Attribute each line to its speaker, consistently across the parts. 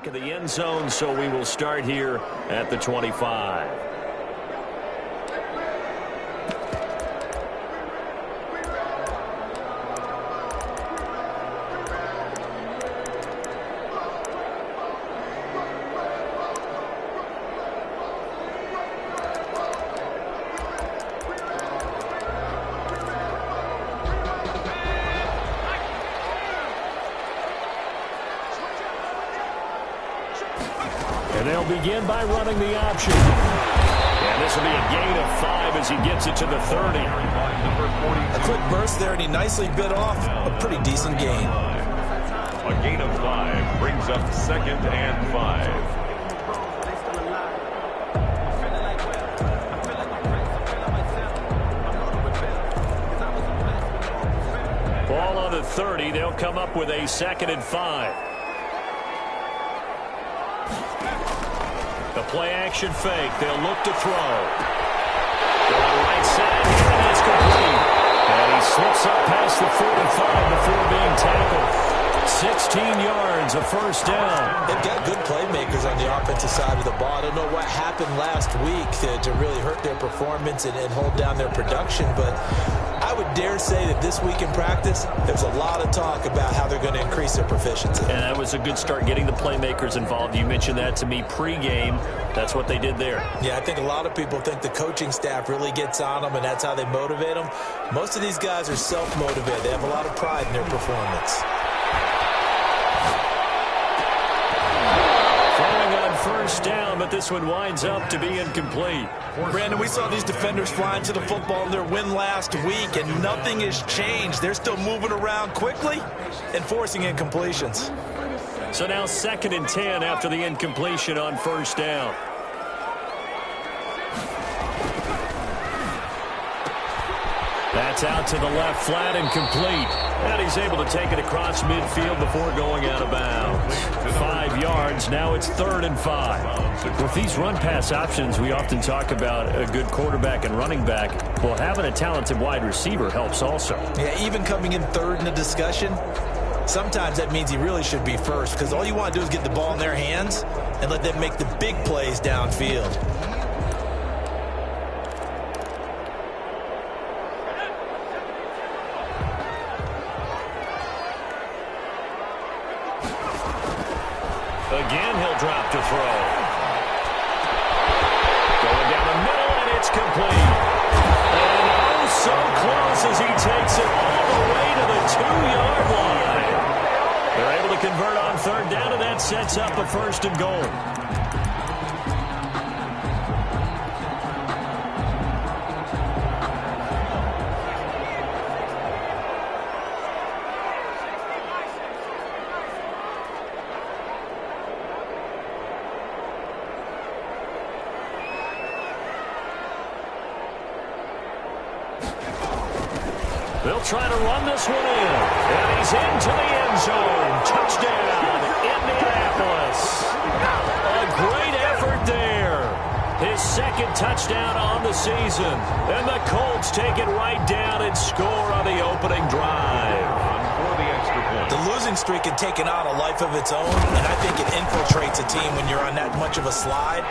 Speaker 1: back of the end zone, so we will start here at the 25. And they'll begin by running the option. And this will be a gain of 5 as he gets it to the 30.
Speaker 2: A quick burst there, and he nicely bit off a pretty decent gain.
Speaker 3: A gain of 5 brings up 2nd and 5.
Speaker 1: Ball on the 30. They'll come up with a 2nd and 5. The play-action fake. They'll look to throw. Going right side, and that's complete. And he slips up past the 45 before being tackled. 16 yards, a first down.
Speaker 2: They've got good playmakers on the offensive side of the ball. I don't know what happened last week to really hurt their performance and hold down their production, but I would dare say that this week in practice, there's a lot of talk about how they're going to increase their proficiency.
Speaker 1: And that was a good start, getting the playmakers involved. You mentioned that to me pregame. That's what they did there.
Speaker 2: Yeah, I think a lot of people think the coaching staff really gets on them, and that's how they motivate them. Most of these guys are self-motivated. They have a lot of pride in their performance.
Speaker 1: First down, but this one winds up to be incomplete.
Speaker 2: Brandon, we saw these defenders flying to the football in their win last week, and nothing has changed. They're still moving around quickly and forcing incompletions.
Speaker 1: So now 2nd and 10 after the incompletion on first down. That's out to the left, flat and complete. And he's able to take it across midfield before going out of bounds. 5 yards, now it's 3rd and 5. With these run-pass options, we often talk about a good quarterback and running back. Well, having a talented wide receiver helps also.
Speaker 2: Yeah, even coming in 3rd in the discussion, sometimes that means he really should be first, because all you want to do is get the ball in their hands and let them make the big plays downfield.
Speaker 1: Again, he'll drop to throw. Going down the middle, and it's complete. And oh, so close as he takes it all the way to the 2-yard line. They're able to convert on 3rd down, and that sets up a 1st and goal. They'll try to run this one in. And he's into the end zone. Touchdown, Indianapolis. A great effort there. His 2nd touchdown on the season. And the Colts take it right down and score on the opening drive.
Speaker 3: For the extra point.
Speaker 2: The losing streak had taken on a life of its own, and I think it infiltrates a team when you're on that much of a slide.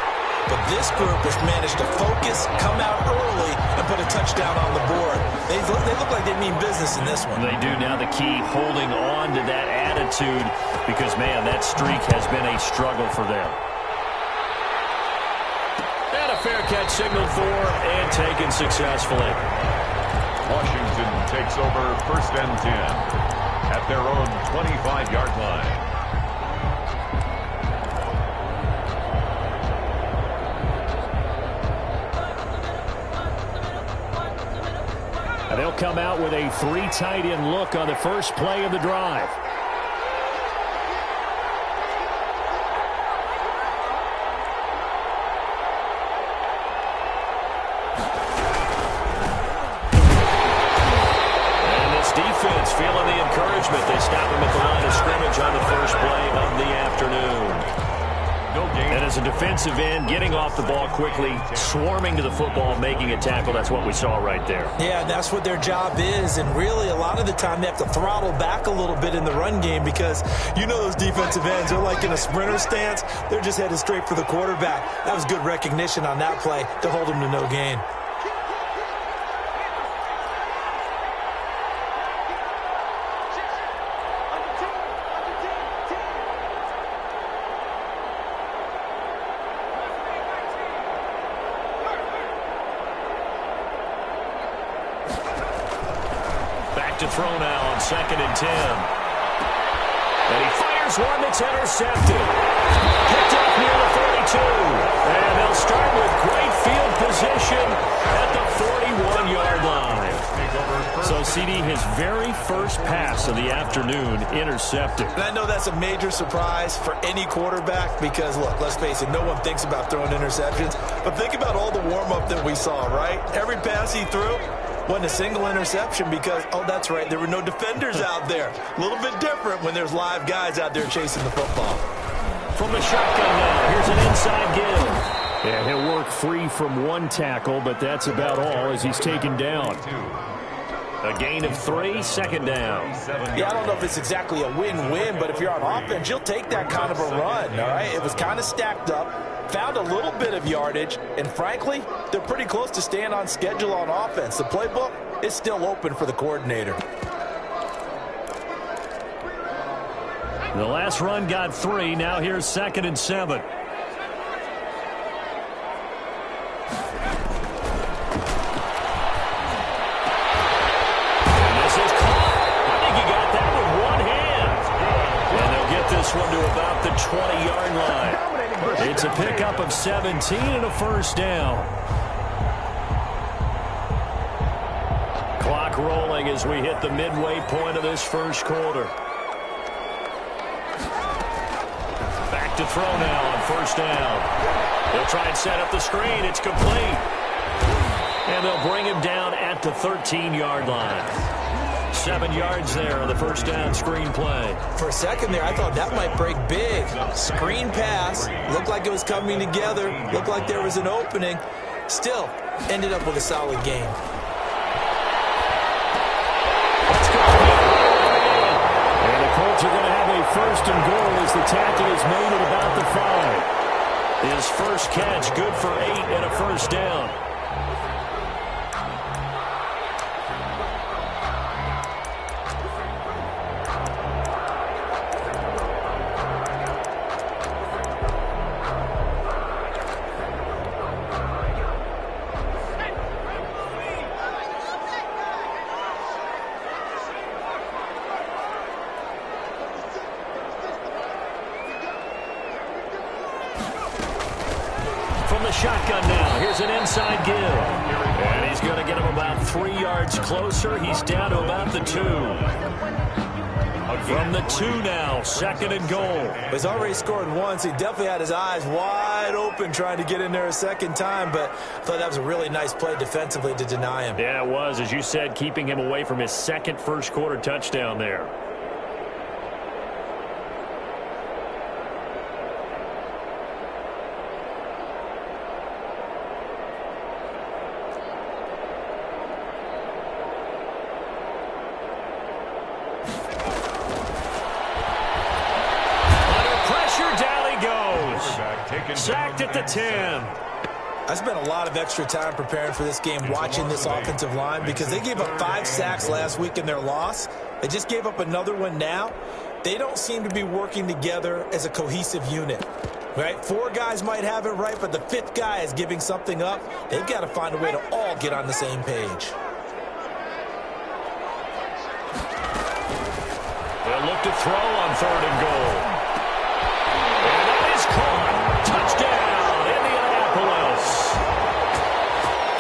Speaker 2: But this group has managed to focus, come out early, and put a touchdown on the board. They look like they mean business in this one.
Speaker 1: They do. Now the key, holding on to that attitude, because, man, that streak has been a struggle for them. And a fair catch signaled for and taken successfully.
Speaker 3: Washington takes over 1st and 10 at their own 25-yard line.
Speaker 1: And they'll come out with a 3 tight end look on the first play of the drive. And this defense feeling the encouragement. They stop him at the line of scrimmage on the first play of the afternoon.
Speaker 3: No gain.
Speaker 1: And as a defensive end, getting off the ball quickly, swarming to the football, making a tackle. That's what we saw right there.
Speaker 2: Yeah, that's what their job is. And really, a lot of the time, they have to throttle back a little bit in the run game because you know those defensive ends, they're like in a sprinter stance. They're just headed straight for the quarterback. That was good recognition on that play to hold them to no gain.
Speaker 1: To throw now on 2nd and 10. And he fires one that's intercepted. Picked up near the 32. And they'll start with great field position at the 41-yard line. So, CD, his very first pass of the afternoon intercepted.
Speaker 2: And I know that's a major surprise for any quarterback because, look, let's face it, no one thinks about throwing interceptions. But think about all the warm-up that we saw, right? Every pass he threw wasn't a single interception because, oh, that's right, there were no defenders out there. A little bit different when there's live guys out there chasing the football.
Speaker 1: From the shotgun now, here's an inside give. Yeah, he'll work free from one tackle, but that's about all as he's taken down. A gain of 3, 2nd down.
Speaker 2: Yeah, I don't know if it's exactly a win-win, but if you're on offense, you'll take that kind of a run, all right? It was kind of stacked up, found a little bit of yardage, and frankly, they're pretty close to staying on schedule on offense. The playbook is still open for the coordinator.
Speaker 1: The last run got 3. Now here's 2nd and 7. One to about the 20-yard line. It's a pickup of 17 and a first down. Clock rolling as we hit the midway point of this first quarter. Back to throw now on 1st down. They'll try and set up the screen. It's complete. And they'll bring him down at the 13-yard line. 7 yards there on the 1st down screen play.
Speaker 2: For a second there, I thought that might break big. Screen pass. Looked like it was coming together. Looked like there was an opening. Still, ended up with a solid game.
Speaker 1: And the Colts are going to have a 1st and goal as the tackle is made at about the 5. His first catch, good for 8 and a 1st down. Shotgun now. Here's an inside give. And he's going to get him about 3 yards closer. He's down to about the 2. From the 2 now, 2nd and goal.
Speaker 2: He's already scored once. He definitely had his eyes wide open trying to get in there a second time, but I thought that was a really nice play defensively to deny him.
Speaker 1: Yeah, it was, as you said, keeping him away from his second first quarter touchdown there. Sacked at the 10.
Speaker 2: I spent a lot of extra time preparing for this game, watching this offensive line, because they gave up 5 sacks last week in their loss. They just gave up another one now. They don't seem to be working together as a cohesive unit. Right? 4 guys might have it right, but the 5th guy is giving something up. They've got to find a way to all get on the same page.
Speaker 1: They'll look to throw on 3rd and goal. And that is caught. Touchdown, Indianapolis.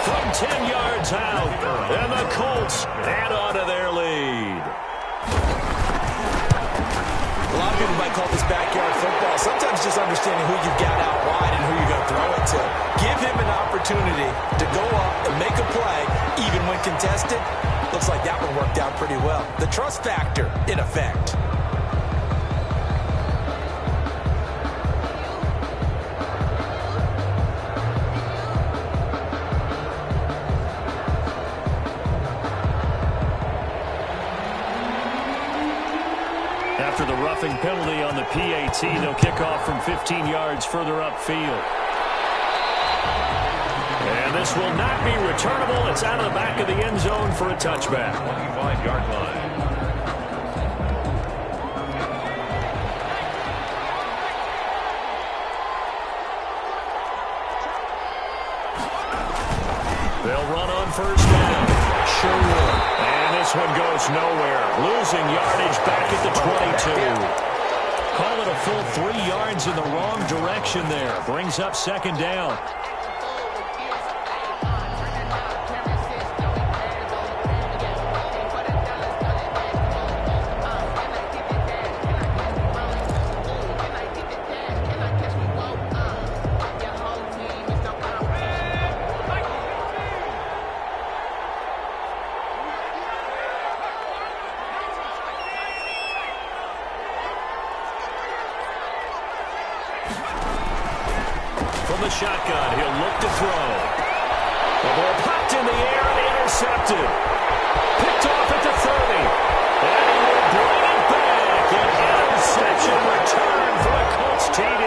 Speaker 1: From 10 yards out, and the Colts add on to their lead.
Speaker 2: A lot of people might call this backyard football. Sometimes just understanding who you've got out wide and who you're going to throw it to. Give him an opportunity to go up and make a play, even when contested. Looks like that one worked out pretty well. The trust factor, in effect.
Speaker 1: After the roughing penalty on the PAT, they'll kick off from 15 yards further upfield. And this will not be returnable. It's out of the back of the end zone for a touchback.
Speaker 3: 25-yard line.
Speaker 1: They'll run on first down. Sure will. And this one goes nowhere. Losing yardage back at the 22. Call it a full 3 yards in the wrong direction there. Brings up second down. The shotgun, he'll look to throw. The ball popped in the air and intercepted. Picked off at the 30. And he will bring it back. An interception return for a Colts TD.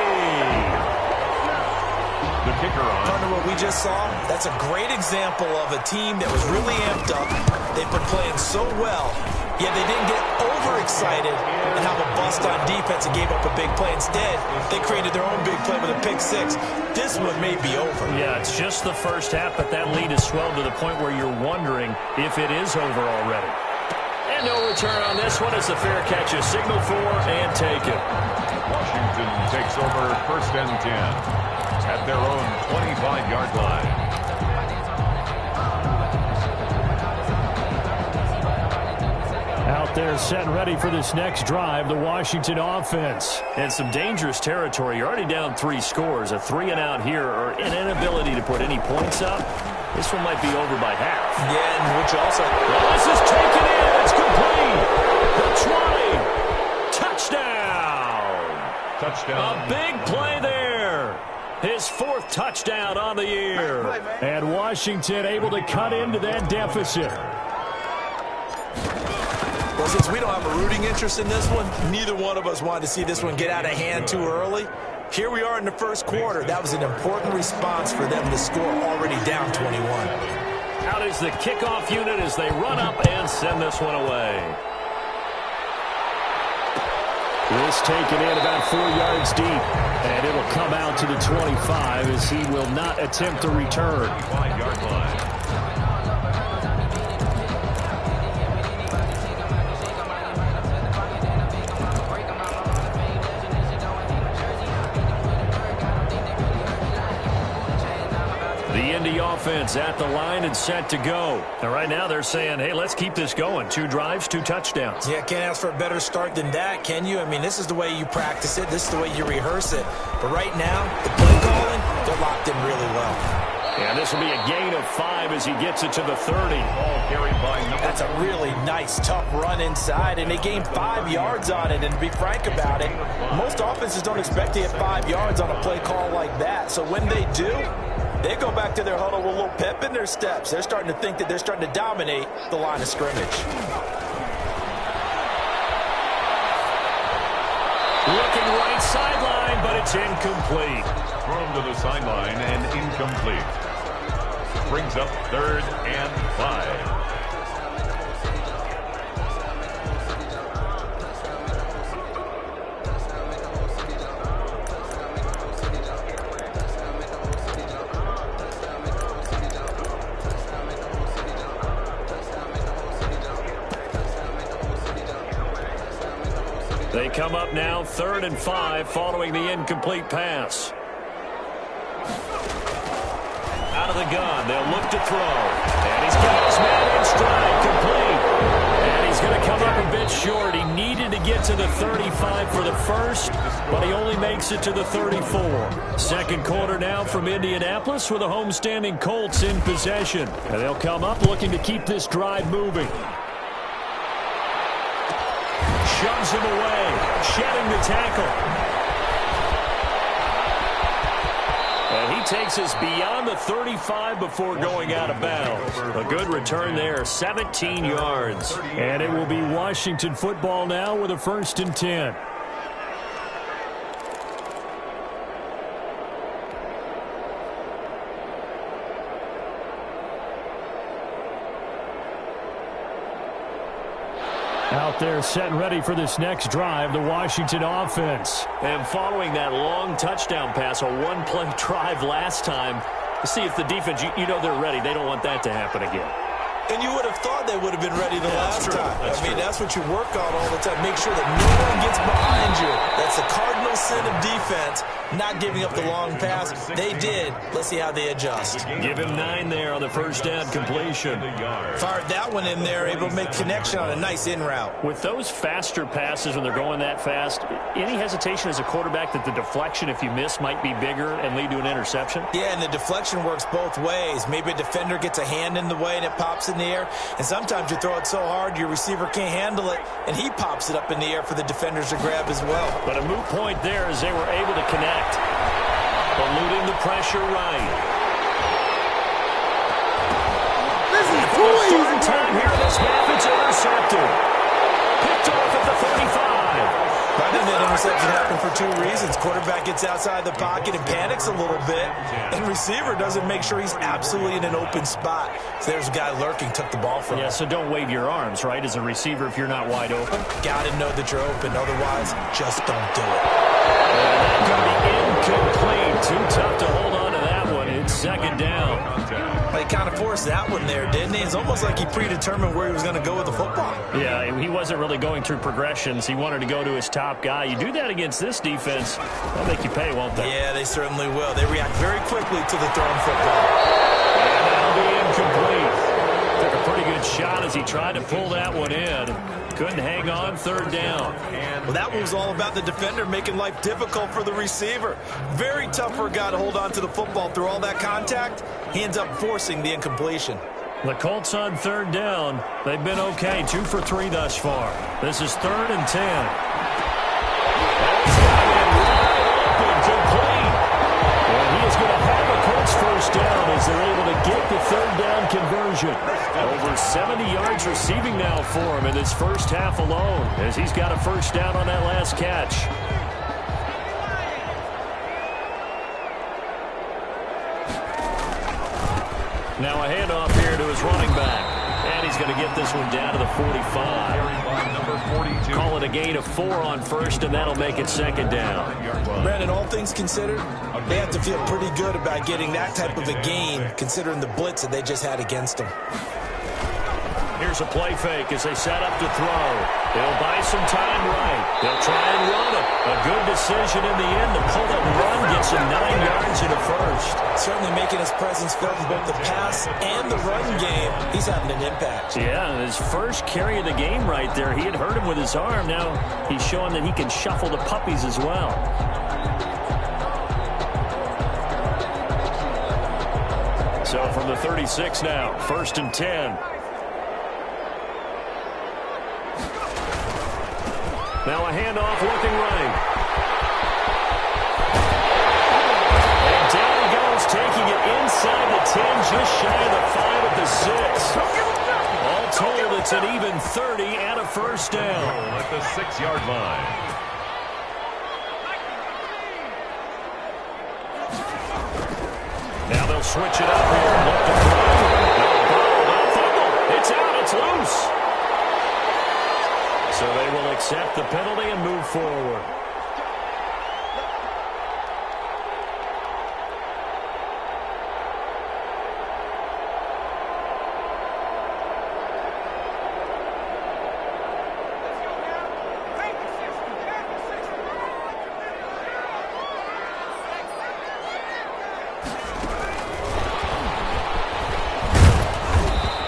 Speaker 3: The kicker on.
Speaker 2: Under what we just saw, that's a great example of a team that was really amped up. They've been playing so well, yet they didn't get overexcited and have a bust on defense and gave up a big play. Instead, they created their own big play with a pick six. This one may be over.
Speaker 1: Yeah, it's just the first half, but that lead has swelled to the point where you're wondering if it is over already. And no return on this one as the fair catch is signaled for and taken.
Speaker 3: Washington takes over first and 10 at their own 25-yard line.
Speaker 1: Out there set and ready for this next drive, the Washington offense. And some dangerous territory. You're already down 3 scores. A 3-and-out here or an inability to put any points up. This one might be over by half.
Speaker 2: Yeah, and which also...
Speaker 1: Well, this is taken in. It's complete. The 20. Touchdown.
Speaker 3: Touchdown.
Speaker 1: A big play there. His 4th touchdown on the year. And Washington able to cut into that deficit.
Speaker 2: Well, since we don't have a rooting interest in this one, neither one of us wanted to see this one get out of hand too early. Here we are in the first quarter. That was an important response for them to score already down 21.
Speaker 1: Out is the kickoff unit as they run up and send this one away. This taken in about 4 yards deep, and it'll come out to the 25 as he will not attempt to return.
Speaker 3: 25-yard line.
Speaker 1: The offense at the line and set to go. And right now they're saying, hey, let's keep this going. 2 drives, 2 touchdowns.
Speaker 2: Yeah, can't ask for a better start than that, can you? I mean, this is the way you practice it. This is the way you rehearse it. But right now, the play calling, they're locked in really well.
Speaker 1: And this will be a gain of 5 as he gets it to the 30.
Speaker 3: Ball carried by
Speaker 2: That's a really nice, tough run inside, and they gained 5 yards on it. And to be frank about it, most offenses don't expect to get 5 yards on a play call like that. So when they do, they go back to their huddle with a little pep in their steps. They're starting to think that they're starting to dominate the line of scrimmage.
Speaker 1: Looking right sideline, but it's incomplete.
Speaker 3: thrown to the sideline and incomplete. Brings up 3rd and 5.
Speaker 1: They come up now 3rd and 5 following the incomplete pass. Out of the gun, they'll look to throw. And he's got his man in stride, complete. And he's going to come up a bit short. He needed to get to the 35 for the first, but he only makes it to the 34. Second quarter now from Indianapolis with the homestanding Colts in possession. And they'll come up looking to keep this drive moving. Shoves him away, shedding the tackle. And he takes us beyond the 35 before going out of bounds. A good return there, 17 yards. And it will be Washington football now with a 1st and 10. Out there set and ready for this next drive, the Washington offense. And following that long touchdown pass, a one-play drive last time, to see if the defense, you know they're ready. They don't want that to happen again.
Speaker 2: And you would have thought they would have been ready the last time. That's what you work on all the time. Make sure that no one gets behind you. That's the cardinal sin of defense, not giving up the long pass. They did. Let's see how they adjust.
Speaker 1: Give him 9 there on the first down completion.
Speaker 2: Fired that one in there, able to make connection on a nice in route.
Speaker 1: With those faster passes when they're going that fast, any hesitation as a quarterback that the deflection, if you miss, might be bigger and lead to an interception?
Speaker 2: Yeah, and the deflection works both ways. Maybe a defender gets a hand in the way and it pops in the air, and sometimes you throw it so hard your receiver can't handle it, and he pops it up in the air for the defenders to grab as well.
Speaker 1: But a moot point there as they were able to connect. Eluding the pressure right.
Speaker 4: This is too easy.
Speaker 1: Time here, this half, it's intercepted. Picked off at the 35.
Speaker 2: I think that interception happened for 2 reasons. Quarterback gets outside the pocket and panics a little bit, and receiver doesn't make sure he's absolutely in an open spot. So there's a guy lurking, took the ball from him.
Speaker 1: Yeah, so don't wave your arms, right, as a receiver if you're not wide open.
Speaker 2: Got to know that you're open. Otherwise, just don't do it.
Speaker 1: Going to be incomplete. Too tough to hold on to that one. It's 2nd down.
Speaker 2: He kind of forced that one there, didn't he? It's almost like he predetermined where he was going to go with the football.
Speaker 1: Yeah, he wasn't really going through progressions. He wanted to go to his top guy. You do that against this defense, they'll make you pay, won't they?
Speaker 2: Yeah, they certainly will. They react very quickly to the thrown football.
Speaker 1: And that'll be incomplete. Took a pretty good shot as he tried to pull that one in. Couldn't hang on, 3rd down.
Speaker 2: Well, that one was all about the defender making life difficult for the receiver. Very tough for a guy to hold on to the football through all that contact. He ends up forcing the incompletion.
Speaker 1: The Colts on 3rd down. They've been okay, 2 for 3 thus far. This is 3rd and 10. That's got him wide open, complete. And he is going to have a Colts 1st down as they're able to get the 3rd down conversion. Over 70 yards receiving now for him in this first half alone, as he's got a 1st down on that last catch. Now a handoff here to his running back. And he's going to get this one down to the 45.
Speaker 3: Number 42.
Speaker 1: Call it a gain of 4 on 1st, and that'll make it 2nd down.
Speaker 2: Brandon, all things considered, they have to feel pretty good about getting that type of a gain, considering the blitz that they just had against them.
Speaker 1: Here's a play fake as they set up to throw. They'll buy some time right. They'll try and run it. A good decision in the end to pull it and run, gets him 9 yards in the 1st.
Speaker 2: Certainly making his presence felt in both the pass and the run game. He's having an impact.
Speaker 1: Yeah, his first carry of the game right there. He had hurt him with his arm. Now he's showing that he can shuffle the puppies as well. So from the 36 now, 1st and 10. Now a handoff looking right. And down he goes, taking it inside the 10, just shy of the 5 at the 6. All told, it's an even 30 and a 1st down.
Speaker 3: At the 6-yard line.
Speaker 1: Now they'll switch it up here and look to throw. It's out, it's loose. So they will accept the penalty and move forward.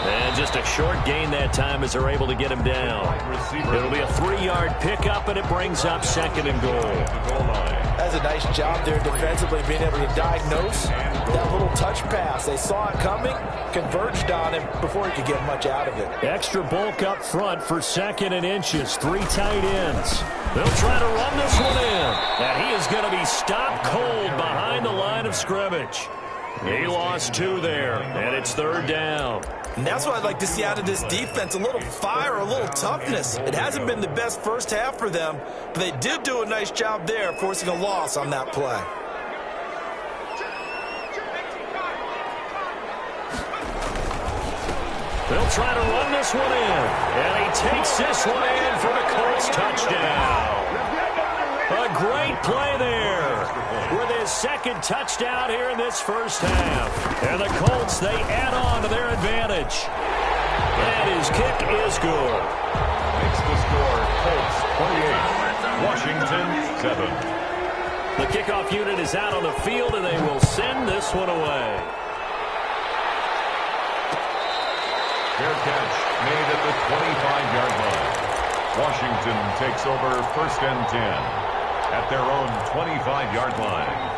Speaker 1: And just a short gain that time as they're able to get him down. It'll be a 3-yard pickup, and it brings up 2nd and goal.
Speaker 2: That's a nice job there defensively, being able to diagnose that little touch pass. They saw it coming, converged on him before he could get much out of it.
Speaker 1: Extra bulk up front for 2nd and inches. 3 tight ends. They'll try to run this one in. And he is going to be stopped cold behind the line of scrimmage. He lost 2 there, and it's 3rd down.
Speaker 2: And that's what I'd like to see out of this defense, a little fire, a little toughness. It hasn't been the best first half for them, but they did do a nice job there, forcing a loss on that play.
Speaker 1: They'll try to run this one in, and he takes this one in for the Colts touchdown. A great play there with his 2nd touchdown here in this first half. And the Colts, they add on to their advantage. And his kick is good.
Speaker 3: Makes the score Colts 28, Washington 7.
Speaker 1: The kickoff unit is out on the field, and they will send this one away.
Speaker 3: Fair catch made at the 25-yard line. Washington takes over 1st and 10 at their own 25-yard line.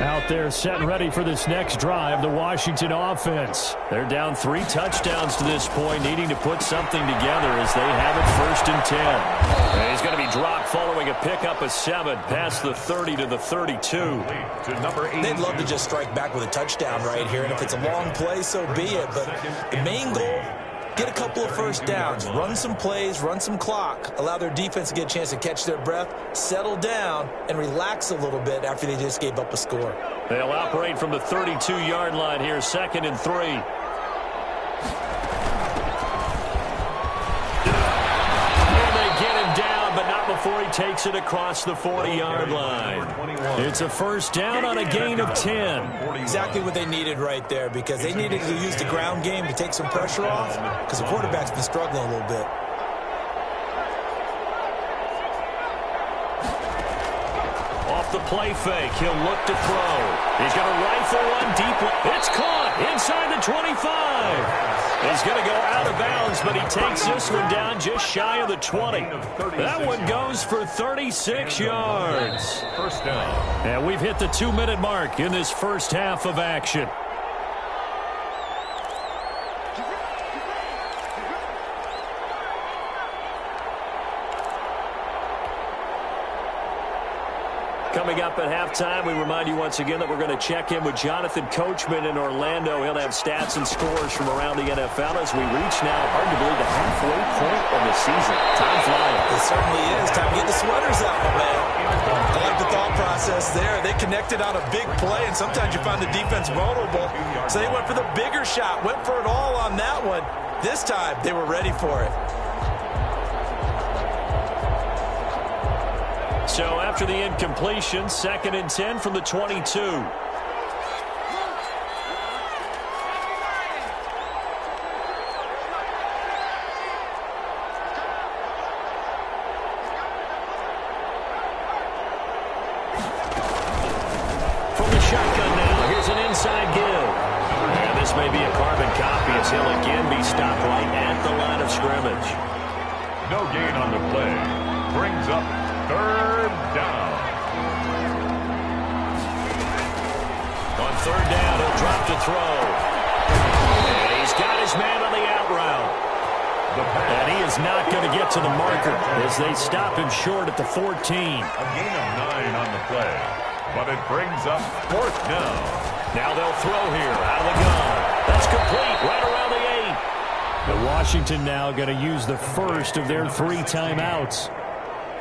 Speaker 1: Out there set and ready for this next drive, the Washington offense. They're down 3 touchdowns to this point, needing to put something together as they have it 1st and 10. And he's going to be dropped following a pickup of 7 past the 30 to the 32.
Speaker 3: To number 8.
Speaker 2: They'd love to just strike back with a touchdown right here, and if it's a long play, so be it. But the main goal, get a couple of first downs, run some plays, run some clock, allow their defense to get a chance to catch their breath, settle down, and relax a little bit after they just gave up a score.
Speaker 1: They'll operate from the 32-yard line here, 2nd and 3. And they get him down, but not before he takes it across the 40-yard line. It's a first down on a gain of 10.
Speaker 2: Exactly what they needed right there, because they needed to use the ground game to take some pressure off, because the quarterback's been struggling a little bit.
Speaker 1: Off the play fake, he'll look to throw. He's going to rifle one deep. It's caught inside the 25. He's going to go out of bounds, but he takes this one down just shy of the 20. That one goes for 36 yards.
Speaker 3: First down.
Speaker 1: And we've hit the 2-minute mark in this first half of action. Coming up at halftime, we remind you once again that we're going to check in with Jonathan Coachman in Orlando. He'll have stats and scores from around the NFL as we reach now, hard to believe, the halfway point of the season. Time flying.
Speaker 2: It certainly is. Time to get the sweaters out, my man. I like the thought process there. They connected on a big play, and sometimes you find the defense vulnerable. So they went for the bigger shot, went for it all on that one. This time, they were ready for it.
Speaker 1: So after the incompletion, 2nd and 10 from the 22. From the shotgun now, here's an inside give. And this may be a carbon copy as he'll again be stopped right at the line of scrimmage.
Speaker 3: No gain on the play. Brings up 3rd down.
Speaker 1: On 3rd down, he'll drop to throw. And he's got his man on the out route. And he is not going to get to the marker as they stop him short at the 14.
Speaker 3: A gain of 9 on the play. But it brings up 4th down.
Speaker 1: Now they'll throw here out of the gun. That's complete right around the 8. The Washington now going to use the first of their 3 timeouts.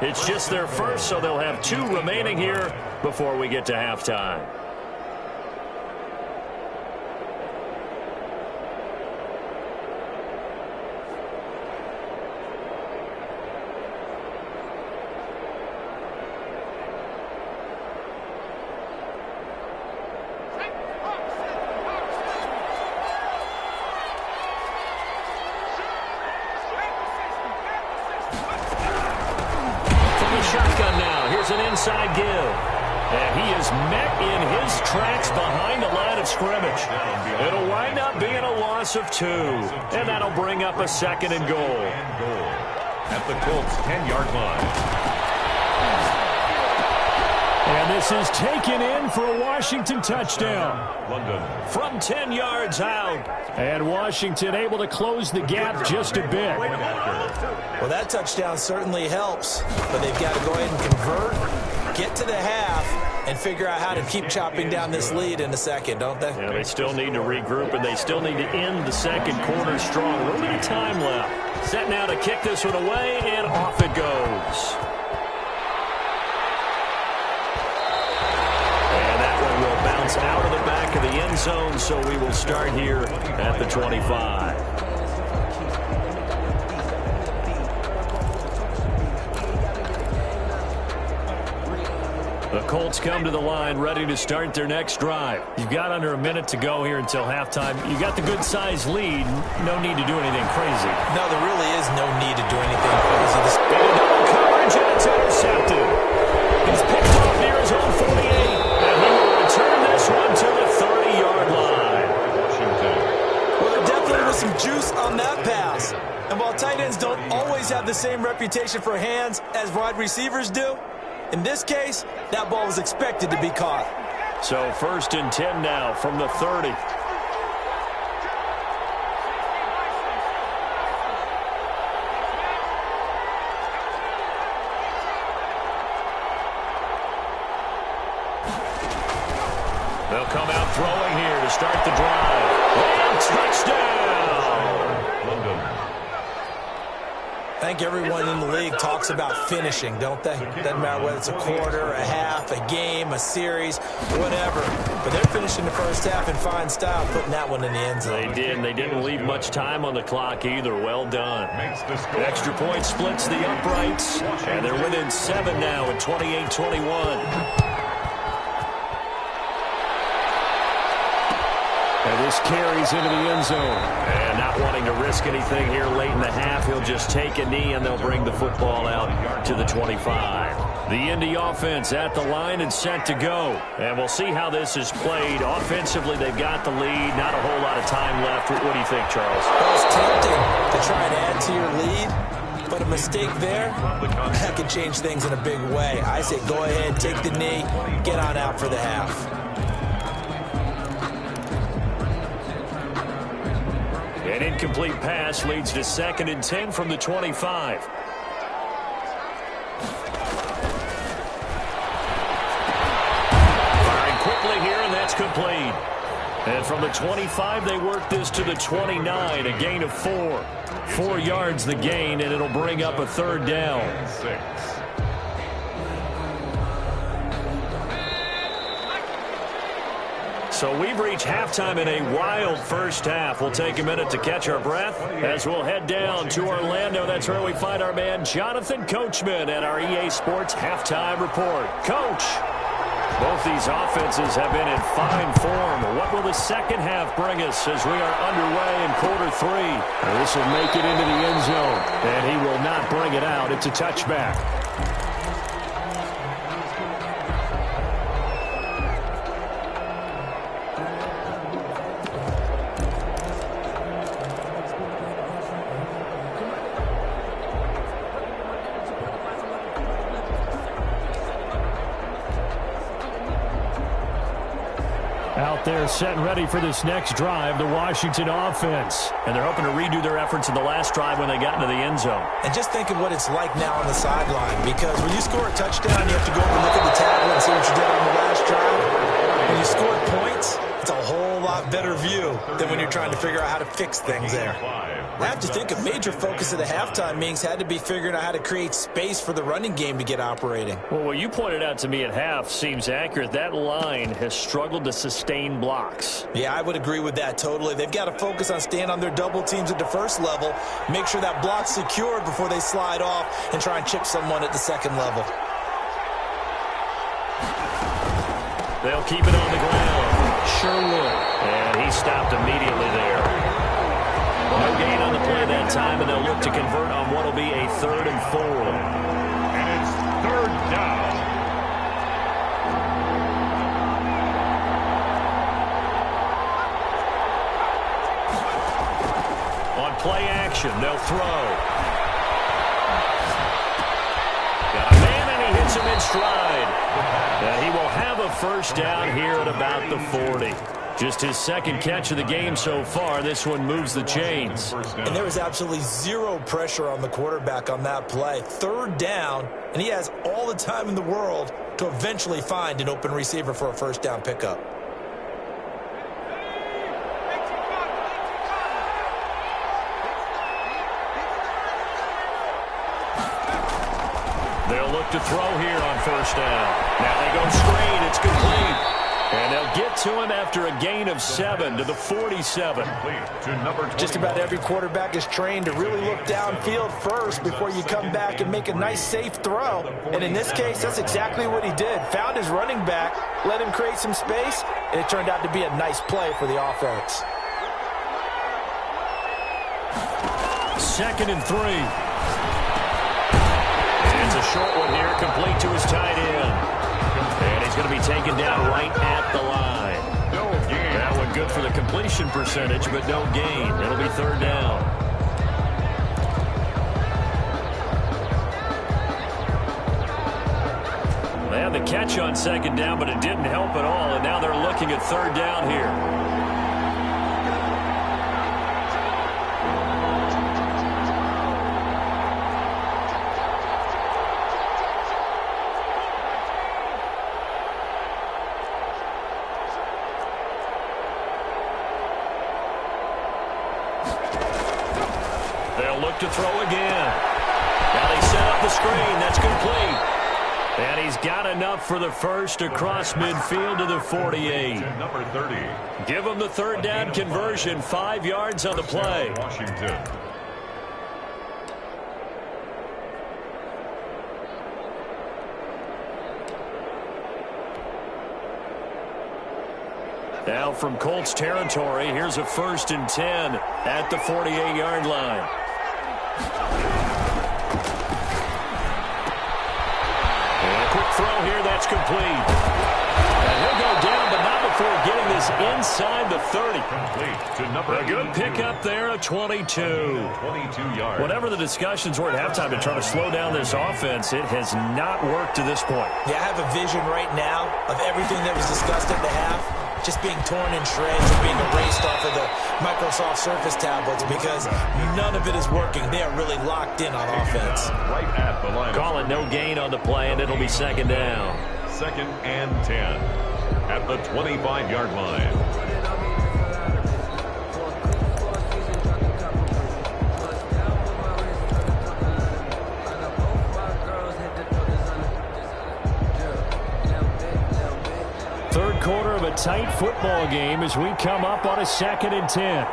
Speaker 1: It's just their first, so they'll have 2 remaining here before we get to halftime. shotgun now. Here's an inside give. And he is met in his tracks behind the line of scrimmage. It'll wind up being a loss of 2. And that'll bring up a 2nd and goal.
Speaker 3: At the Colts' 10-yard line.
Speaker 1: And this is taken in for a Washington touchdown.
Speaker 3: London.
Speaker 1: From 10 yards out. And Washington able to close the gap just a bit.
Speaker 2: Well, that touchdown certainly helps, but they've got to go ahead and convert, get to the half, and figure out how to keep chopping down this lead in the second, don't they?
Speaker 1: Yeah, they still need to regroup, and they still need to end the second quarter strong. A little bit of time left. Set now to kick this one away, and off it goes. Out of the back of the end zone, so we will start here at the 25. The Colts come to the line ready to start their next drive. You've got under a minute to go here until halftime. You got the good-sized lead. No need to do anything crazy.
Speaker 2: No, there really is no need to do anything crazy.
Speaker 1: Double coverage, and it's intercepted. He's picked off near his own 48. Turn this one to the 30-yard line.
Speaker 2: Well, there definitely was some juice on that pass. And while tight ends don't always have the same reputation for hands as wide receivers do, in this case, that ball was expected to be caught.
Speaker 1: So 1st and 10 now from the 30. They'll come out throwing here to start the drive. And touchdown!
Speaker 3: London.
Speaker 2: I think everyone in the league talks about finishing, don't they? Doesn't matter whether it's a quarter, a half, a game, a series, whatever. But they're finishing the first half in fine style, putting that one in the end zone.
Speaker 1: They did, and they didn't leave much time on the clock either. Well done. Extra point splits the uprights, and they're within 7 now at 28-21. And this carries into the end zone. And not wanting to risk anything here late in the half, he'll just take a knee, and they'll bring the football out to the 25. The Indy offense at the line and set to go. And we'll see how this is played. Offensively, they've got the lead. Not a whole lot of time left. What do you think, Charles?
Speaker 2: Well, it's tempting to try and add to your lead, but a mistake there, that could change things in a big way. I say go ahead, take the knee, get on out for the half.
Speaker 1: An incomplete pass leads to 2nd and 10 from the 25. Firing quickly here, and that's complete. And from the 25, they work this to the 29, a gain of 4. 4 yards the gain, and it'll bring up a 3rd down.
Speaker 3: 6.
Speaker 1: So we've reached halftime in a wild first half. We'll take a minute to catch our breath as we'll head down to Orlando. That's where we find our man Jonathan Coachman at our EA Sports Halftime Report. Coach, both these offenses have been in fine form. What will the second half bring us as we are underway in quarter 3? Well, this will make it into the end zone, and he will not bring it out. It's a touchback. Out there set and ready for this next drive, the Washington offense. And they're hoping to redo their efforts in the last drive when they got into the end zone.
Speaker 2: And just think of what it's like now on the sideline, because when you score a touchdown, you have to go over and look at the table and see what you did on the last drive. When you score points, it's a whole lot better view than when you're trying to figure out how to fix things there. I have to think a major focus of the halftime meetings had to be figuring out how to create space for the running game to get operating.
Speaker 1: Well, what you pointed out to me at half seems accurate. That line has struggled to sustain blocks.
Speaker 2: Yeah, I would agree with that totally. They've got to focus on staying on their double teams at the first level, make sure that block's secured before they slide off and try and chip someone at the second level.
Speaker 1: They'll keep it on the ground. Sure would. And he stopped immediately there. No gain on the play that time, and they'll look to convert on what will be a 3rd and 4.
Speaker 3: And it's 3rd
Speaker 1: play action. They'll throw. Got a man, and he hits him in stride. He will have a first down here at about the 40. Just his second catch of the game so far. This one moves the chains.
Speaker 2: And there was absolutely zero pressure on the quarterback on that play. Third down, and he has all the time in the world to eventually find an open receiver for a first down pickup.
Speaker 1: They'll look to throw here on first down. Now they go straight. It's complete. And they'll get to him after a gain of 7 to the 47.
Speaker 2: Just about every quarterback is trained to really look downfield first before you come back and make a nice, safe throw. And in this case, that's exactly what he did. Found his running back, let him create some space, and it turned out to be a nice play for the offense.
Speaker 1: 2nd and 3. It's a short one here, complete to his tight end. And he's going to be taken down right at the line.
Speaker 3: No gain.
Speaker 1: That one good for the completion percentage, but no gain. It'll be 3rd down. They had the catch on 2nd down, but it didn't help at all, and now they're looking at 3rd down here. To throw again. Now they set up the screen. That's complete. And he's got enough for the first across midfield to the 48.
Speaker 3: Number 30.
Speaker 1: Give him the 3rd down conversion. 5 yards on the play.
Speaker 3: Washington.
Speaker 1: Now from Colts territory, here's a 1st and 10 at the 48-yard line. And a quick throw here, that's complete. And he'll go down, but not before getting this inside the 30.
Speaker 3: Complete to number
Speaker 1: A good pickup there, a 22.
Speaker 3: 22 yards.
Speaker 1: Whatever the discussions were at halftime to try to slow down this offense, it has not worked to this point.
Speaker 2: Yeah, I have a vision right now of everything that was discussed at the half just being torn in shreds and being erased off of the Microsoft Surface tablets because none of it is working. They are really locked in on offense.
Speaker 3: Right at the line.
Speaker 1: Call it no gain on the play, and it'll be 2nd down.
Speaker 3: 2nd and 10 at the 25-yard line.
Speaker 1: Third quarter of a tight football game as we come up on a 2nd and 10.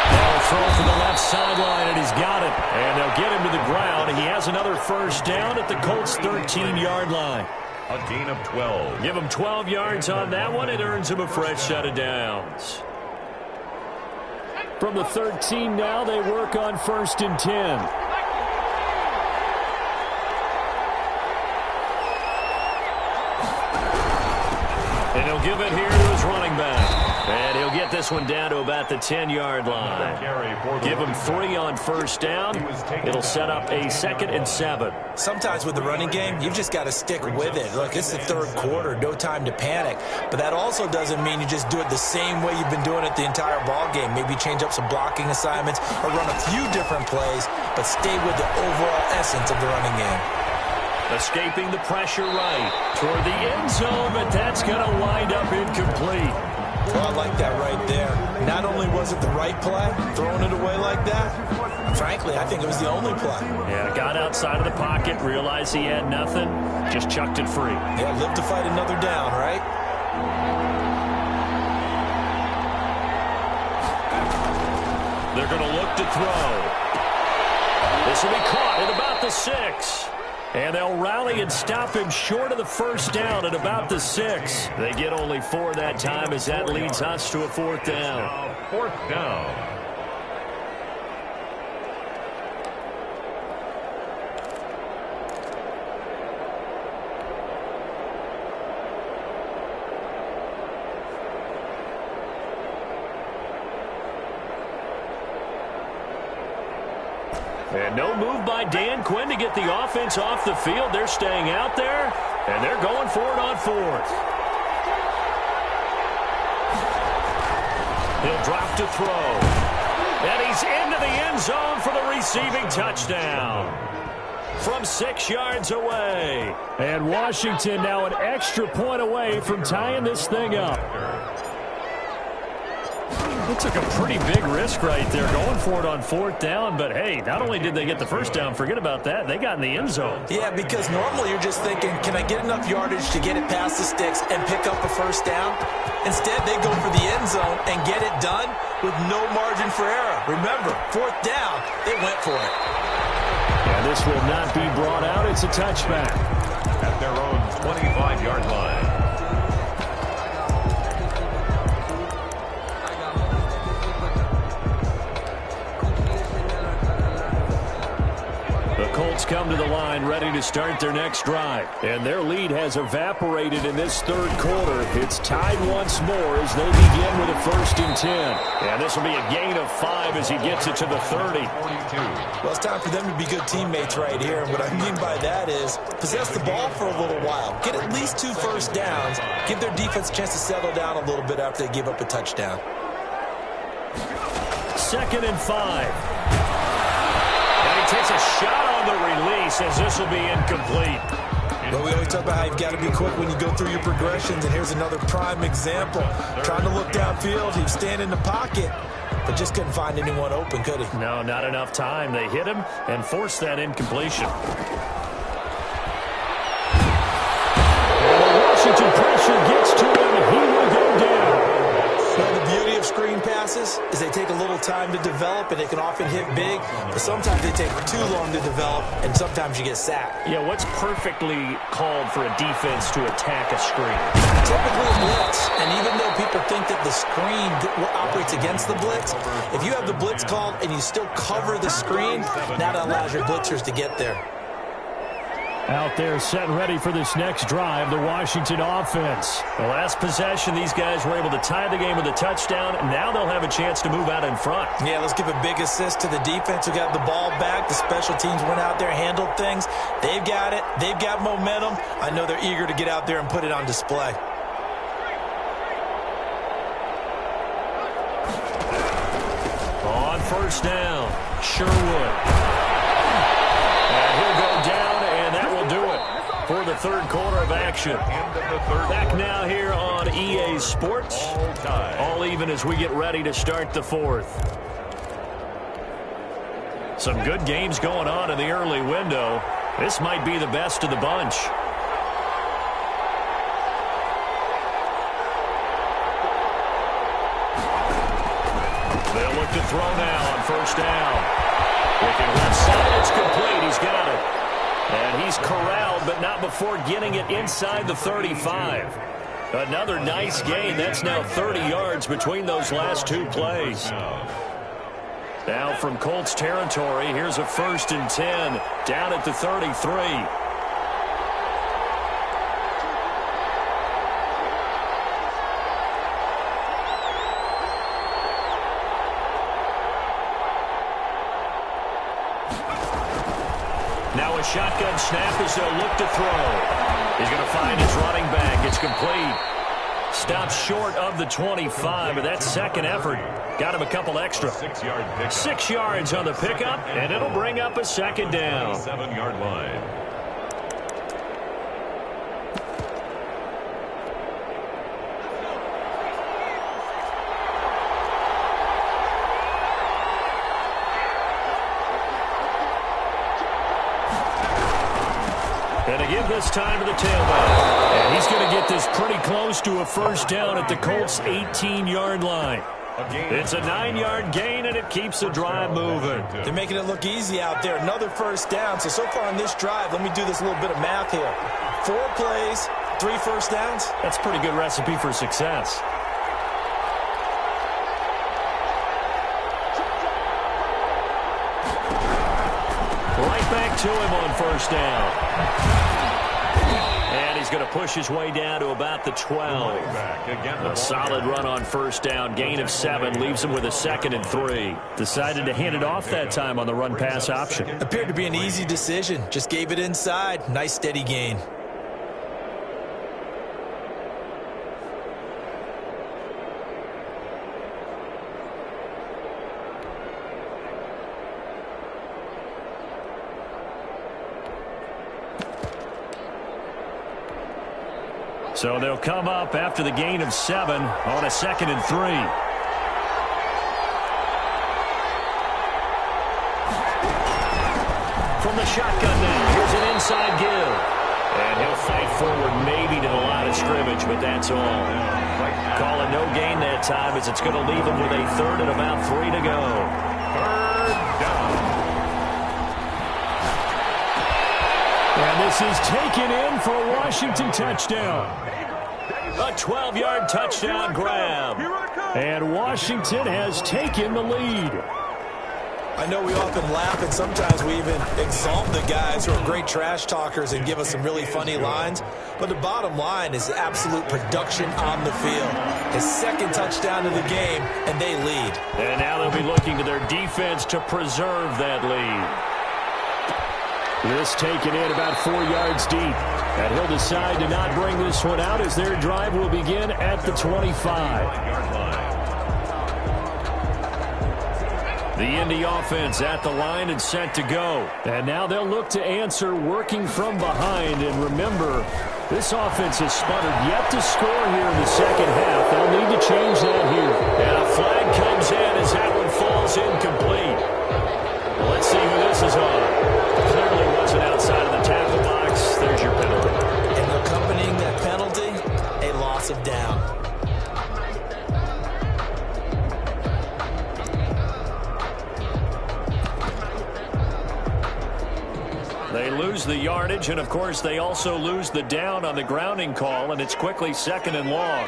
Speaker 1: They'll throw from the left sideline, and he's got it. And they'll get him to the ground. He has another first down at the Colts' 13-yard line.
Speaker 3: A gain of 12.
Speaker 1: Give him 12 yards on that one. It earns him a fresh set of downs. From the 13 now, they work on 1st and 10. And he'll give it here to his running back. And he'll get this one down to about the 10-yard line. Give him 3 on first down. It'll set up a 2nd and 7.
Speaker 2: Sometimes with the running game, you've just got to stick with it. Look, it's the third quarter, no time to panic. But that also doesn't mean you just do it the same way you've been doing it the entire ball game. Maybe change up some blocking assignments or run a few different plays, but stay with the overall essence of the running game.
Speaker 1: Escaping the pressure right toward the end zone, but that's going to wind up incomplete.
Speaker 2: Well, I like that right there. Not only was it the right play, throwing it away like that, frankly, I think it was the only play.
Speaker 1: Yeah, got outside of the pocket, realized he had nothing, just chucked it free.
Speaker 2: Yeah, live to fight another down, right?
Speaker 1: They're going to look to throw. This will be caught at about the 6. And they'll rally and stop him short of the first down at about the 6. They get only 4 that time as that leads us to a 4th down.
Speaker 3: 4th down.
Speaker 1: And no move by Dan Quinn to get the offense off the field. They're staying out there, and they're going for it on fourth. He'll drop to throw. And he's into the end zone for the receiving touchdown. From 6 yards away. And Washington now an extra point away from tying this thing up. He took a pretty big risk right there going for it on fourth down. But, hey, not only did they get the first down, forget about that, they got in the end zone.
Speaker 2: Yeah, because normally you're just thinking, can I get enough yardage to get it past the sticks and pick up a first down? Instead, they go for the end zone and get it done with no margin for error. Remember, fourth down, they went for it.
Speaker 1: And this will not be brought out. It's a touchback.
Speaker 3: At their own 25-yard line.
Speaker 1: The Colts come to the line ready to start their next drive. And their lead has evaporated in this third quarter. It's tied once more as they begin with a 1st and 10. And this will be a gain of 5 as he gets it to the 30.
Speaker 2: Well, it's time for them to be good teammates right here. And what I mean by that is possess the ball for a little while. Get at least 2 first downs. Give their defense a chance to settle down a little bit after they give up a touchdown.
Speaker 1: 2nd and 5. Takes a shot on the release as this will be incomplete.
Speaker 2: Well, we always talk about how you've got to be quick when you go through your progressions, and here's another prime example. Trying to look downfield, he was standing in the pocket, but just couldn't find anyone open, could he?
Speaker 1: No, not enough time. They hit him and forced that incompletion. And the Washington pressure gets to him, and he will go down.
Speaker 2: Well, the beauty of screen passes is they take a little time to develop, and they can often hit big, but sometimes they take too long to develop, and sometimes you get sacked.
Speaker 1: Yeah, what's perfectly called for a defense to attack a screen?
Speaker 2: Typically a blitz, and even though people think that the screen operates against the blitz, if you have the blitz called and you still cover the screen, that allows your blitzers to get there.
Speaker 1: Out there set ready for this next drive, the Washington offense. The last possession, these guys were able to tie the game with a touchdown. Now they'll have a chance to move out in front.
Speaker 2: Yeah, let's give a big assist to the defense who got the ball back. The special teams went out there, handled things. They've got it. They've got momentum. I know they're eager to get out there and put it on display.
Speaker 1: On 1st down, Sherwood. And he'll go down. For the third quarter of action. Back now here on EA Sports. All even as we get ready to start the 4th. Some good games going on in the early window. This might be the best of the bunch. They'll look to throw now on 1st down. Looking left side, it's complete. He's got it. And he's corralled, but not before getting it inside the 35. Another nice gain. That's now 30 yards between those last 2 plays. Now from Colts territory, here's a 1st and 10 down at the 33. Now a shotgun snap as they'll look to throw. He's going to find his running back. It's complete. Stops short of the 25, but that second effort got him a couple extra. 6 yards on the pickup, and it'll bring up a 2nd down.
Speaker 3: 7-yard line.
Speaker 1: And again this time to the tailback. And he's going to get this pretty close to a 1st down at the Colts' 18-yard line. It's a 9-yard gain, and it keeps the drive moving.
Speaker 2: They're making it look easy out there. Another 1st down. So far on this drive, let me do this little bit of math here. 4 plays, 3 1st downs.
Speaker 1: That's a pretty good recipe for success. Right back to him on 1st down. And he's he's going to push his way down to about the 12. A solid run on first down. Gain of 7 leaves him with a 2nd and 3. Decided to hand it off that time on the run-pass option.
Speaker 2: Appeared to be an easy decision. Just gave it inside. Nice steady gain.
Speaker 1: So they'll come up after the gain of 7 on a 2nd and 3. From the shotgun now, here's an inside give. And he'll fight forward maybe to the line of scrimmage, but that's all. Calling no gain that time as it's going to leave him with a 3rd and about 3 to go.
Speaker 3: 3rd down.
Speaker 1: And this is taken in for a Washington touchdown. A 12-yard touchdown grab. And Washington has taken the lead.
Speaker 2: I know we often laugh, and sometimes we even exalt the guys who are great trash talkers and give us some really funny lines. But the bottom line is absolute production on the field. His 2nd touchdown of the game, and they lead.
Speaker 1: And now they'll be looking to their defense to preserve that lead. This taken in about 4 yards deep. And he'll decide to not bring this one out as their drive will begin at the 25. The Indy offense at the line and set to go. And now they'll look to answer working from behind. And remember, this offense has sputtered yet to score here in the second half. They'll need to change that here. And a flag comes in as that one falls incomplete. Well, let's see who this is on. Clearly wasn't outside of the tackle box. There's your penalty.
Speaker 2: And accompanying that penalty, a loss of down.
Speaker 1: They lose the yardage, and of course they also lose the down on the grounding call, and it's quickly 2nd and long.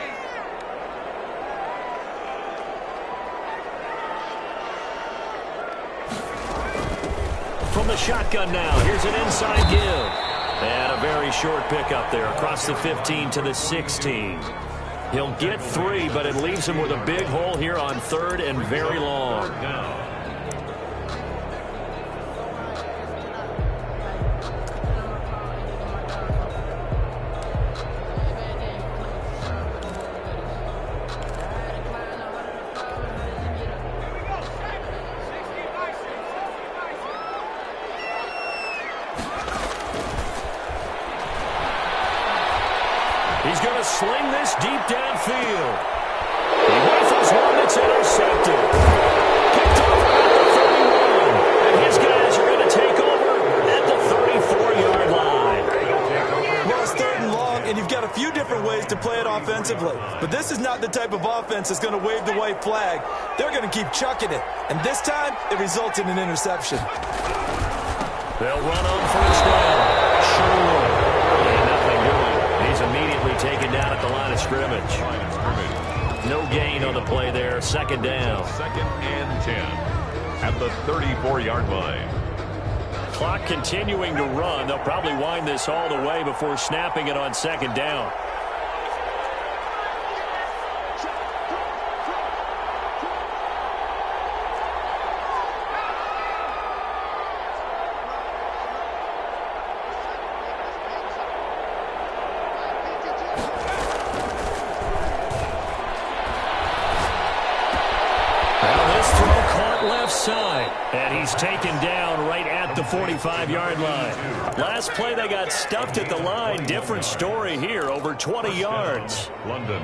Speaker 1: From the shotgun now, here's an inside give. And a very short pickup there across the 15 to the 16. He'll get 3, but it leaves him with a big hole here on 3rd and very long. He's going to sling this deep downfield. He rifles one that's intercepted. Picked off at the 31. And his guys are going to take over at the 34-yard line.
Speaker 2: Well, it's 3rd and long, and you've got a few different ways to play it offensively. But this is not the type of offense that's going to wave the white flag. They're going to keep chucking it. And this time, it results in an interception.
Speaker 1: They'll run on first down. Sure. And nothing doing. He's immediately taken down at the line of scrimmage. No gain on the play there. 2nd down.
Speaker 3: 2nd and 10 at the 34-yard line.
Speaker 1: Clock continuing to run. They'll probably wind this all the way before snapping it on 2nd down. And he's taken down right at the 45-yard line. Last play, they got stuffed at the line. Different story here, over 20 yards.
Speaker 3: London.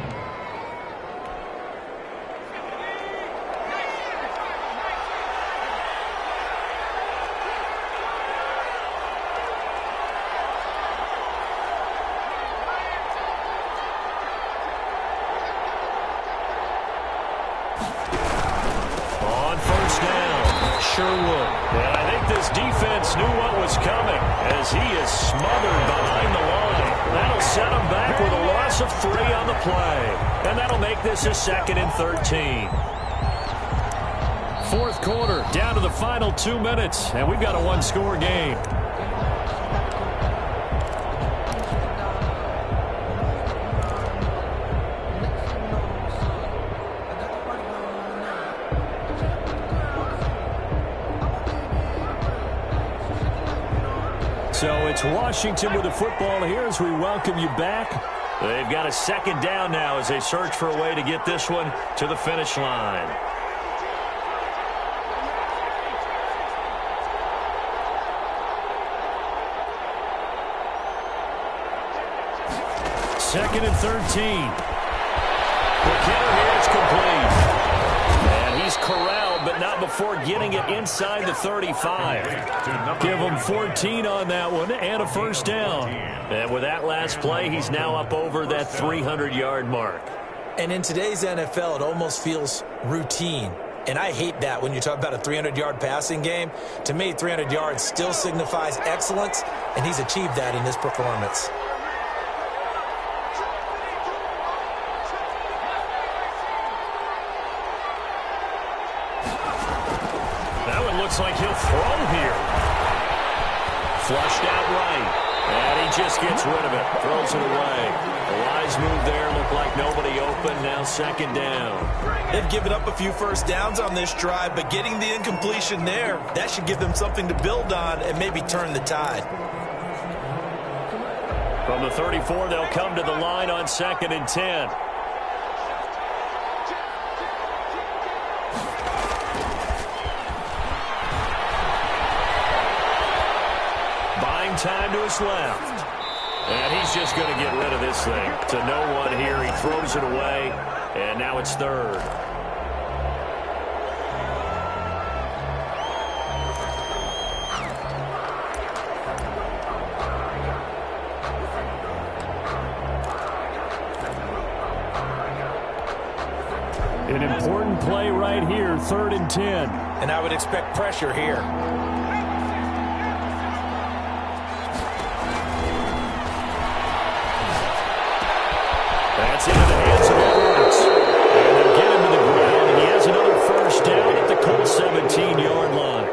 Speaker 1: And I think this defense knew what was coming as he is smothered behind the line. That'll set him back with a loss of 3 on the play. And that'll make this a 2nd and 13. 4th quarter, down to the final 2 minutes, and we've got a 1-score game. So it's Washington with the football here as we welcome you back. They've got a second down now as they search for a way to get this one to the finish line. Second and 13. The kicker here is complete. And he's corralled, but not before getting it inside the 35. Give him 14 on that one and a first down. And with that last play, he's now up over that 300-yard mark.
Speaker 2: And in today's NFL, it almost feels routine. And I hate that when you talk about a 300-yard passing game. To me, 300 yards still signifies excellence, and he's achieved that in this performance.
Speaker 1: Looks like he'll throw here. Flushed out right. And he just gets rid of it. Throws it away. A wise move there. Looked like nobody open. Now second down.
Speaker 2: They've given up a few first downs on this drive, but getting the incompletion there, that should give them something to build on and maybe turn the tide.
Speaker 1: From the 34, they'll come to the line on second and 10. Time to his left. And he's just going to get rid of this thing. To no one here. He throws it away. And now it's third. An important play right here. 3rd and 10.
Speaker 2: And I would expect pressure here.
Speaker 1: That's into the hands of Edwards. And they'll get him to the ground, and he has another first down at the Colts 17-yard line.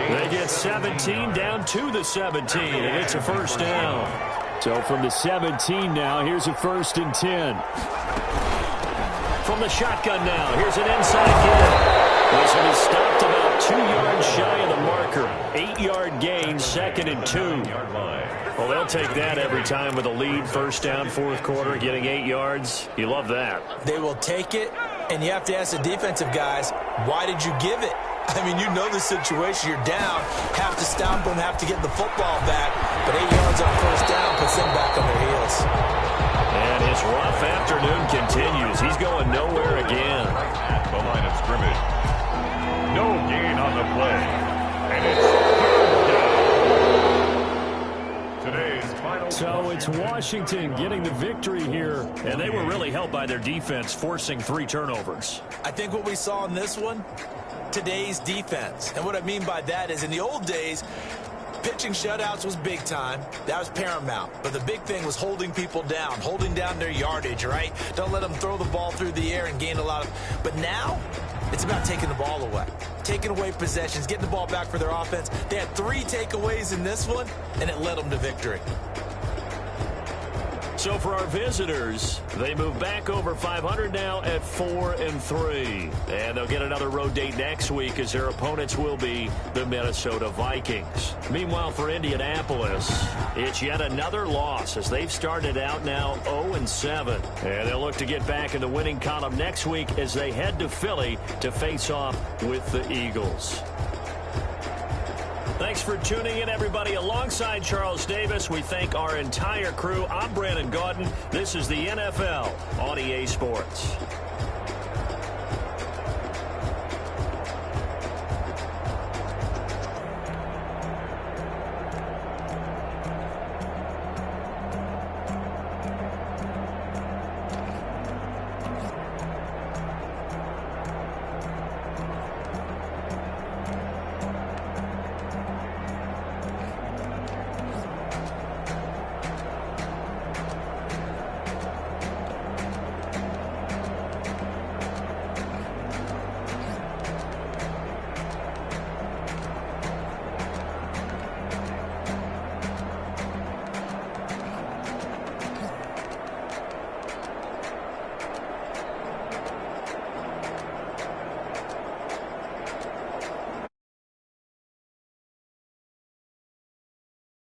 Speaker 1: They get 17 down to the 17, and it's a first down. So from the 17 now, here's a 1st and 10. From the shotgun now, here's an inside give. This one is stopped about 2 yards shy of the marker. 8-yard gain, 2nd and 2. Well, they'll take that every time with a lead. First down, 4th quarter, getting 8 yards. You love that.
Speaker 2: They will take it, and you have to ask the defensive guys, why did you give it? I mean, you know the situation. You're down, have to stop them, have to get the football back. But 8 yards on first down puts them back on their heels.
Speaker 1: And his rough afternoon continues. He's going nowhere again.
Speaker 3: At the line of scrimmage. No gain on the play. And it's 3rd down. Today's final.
Speaker 1: So it's Washington getting the victory here. And they were really helped by their defense, forcing 3 turnovers.
Speaker 2: I think what we saw in this one, today's defense. And what I mean by that is in the old days, pitching shutouts was big time. That was paramount. But the big thing was holding people down, holding down their yardage, right? Don't let them throw the ball through the air and gain a lot of... But now, it's about taking the ball away. Taking away possessions, getting the ball back for their offense. They had 3 takeaways in this one, and it led them to victory.
Speaker 1: So for our visitors, they move back over 500 now at 4-3. And they'll get another road date next week as their opponents will be the Minnesota Vikings. Meanwhile, for Indianapolis, it's yet another loss as they've started out now 0-7. And they'll look to get back in the winning column next week as they head to Philly to face off with the Eagles. Thanks for tuning in, everybody. Alongside Charles Davis, we thank our entire crew. I'm Brandon Gaudin. This is the NFL on EA Sports.